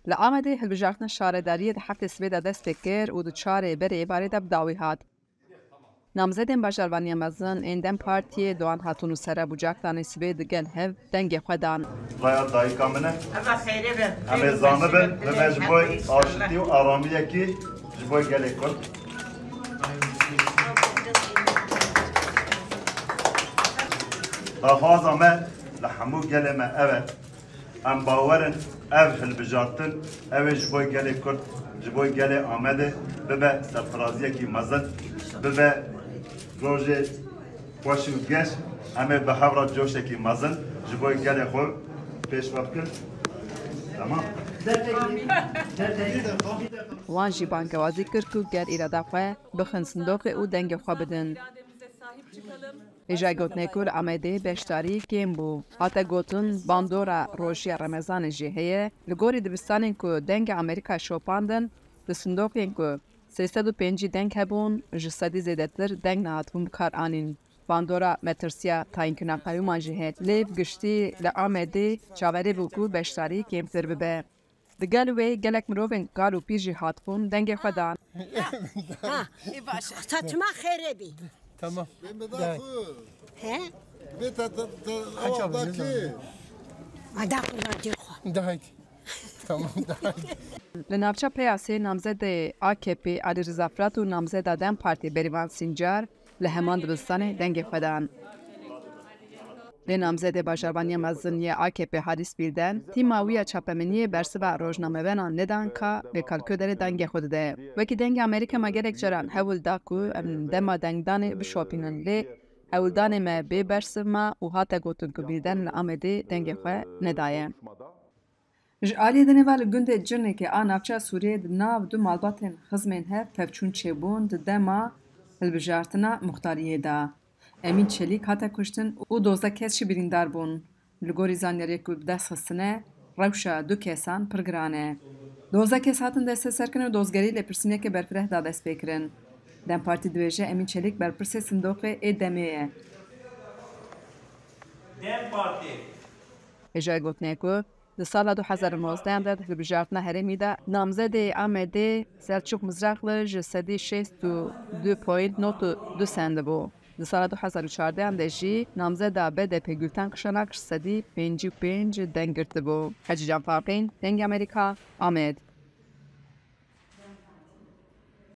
لآمده هلبجارتنا شارەداریە هەفتە سبێدا دەست پێ کرد و دوچارێ بەرێ بارێدا بداوی هات. نامزدên bajarvaniya mezin ên Dem Partiyê Doğan hatûn û sere bucakdanê sibê digel hev dengê xwe dan. Raya dayîka min e. Em ê zanibin li me ji bo aşitî û aramiyekî ji bo gelê Kurd. Daxwaza me li hemû gelê me ev e. Em bawerin ev hilbijartin ew ê ji bo gelê Kurd, ji bo gelê Amedê bibe serfiraziyekî mezin, bibe rojê xweş û geş, em ê bi hevra coşekî mezin ji bo gelê xwe pêşve bikin. Tamam. Wan jî bangewazî kir ku ger îrada xwe bixin sindoqê û dengê xwe bidin. Êja gotinê ku li Amedê beşdarî kêm bû. Hate gotin bandora rojiya Remezanê jî heye, li gorî dibistanên ku dengê Amerîka şopandin, di sindoqên ku 305 deng hebûn, ji sedî zêdetir deng nehatibûn bikar anîn. Bandora metirsiya tayînkirina qeyûman jî heye. Lê giştî li Amedê çaverê bû ku beşdarî kêmtir bibe. Di gel wê gelek mirovên kal û pîr jî hatibûn dengê xwe dan. Saçma xerebi. Tamam. He? Ada kullanıcı xwe. Daha iyi. Tamam daha iyi. Li navçeya peyasê namzedê AKP Alî Rıza Firat û namzeda Dem Partî Berivan Sincar li heman dibistanê dengê xwe dan. Lê namzedê bajarvaniya mezin yê AKP Haris Bîlden, tîma wî ya çapemeniyê bersiva rojnamevenan nedan ka vê kalkûderê dengê xwe dide. Wekî dengê Amerîka me gelek caran hewil da ku em dema dengdanê bişopînin lê hewildanê me bê bersiv ma û hate gotin ku Bîlden li Amedê dengê xwe nedaye. Ji aliyê denêva li gundê Cirnekê a navçeya Sûriyê di nav du malbatên xizmên hev tevçûn çêbûn di dema hilbijartina muxtariyê da. Emîn Çelîk hate kuştin û 12 kes jî birîndar bûn. Li gorî zanyaryê ku bi dest xistine, rewşa du kesan pir giran e. 12 kes hatin desteserkirin û dozgerî lêpirsînekê berfireh da dest pê kirin. Dem Partî dibêje Emîn Çelîk berpirsê sindoqê ê Demê ye. Dem Partî. Êja gotinê ku di sala 2019 de hilbijartina herêmî de namzedê Amedê Selçuk Mizrakli ji sedî 62.2 send bû. Di sala 2014 de jî namzeda BDP Gülten Kışanak ji sedî 55 deng girtibû. Hacı Can Farqîn, Dengê Amerîka, Amed.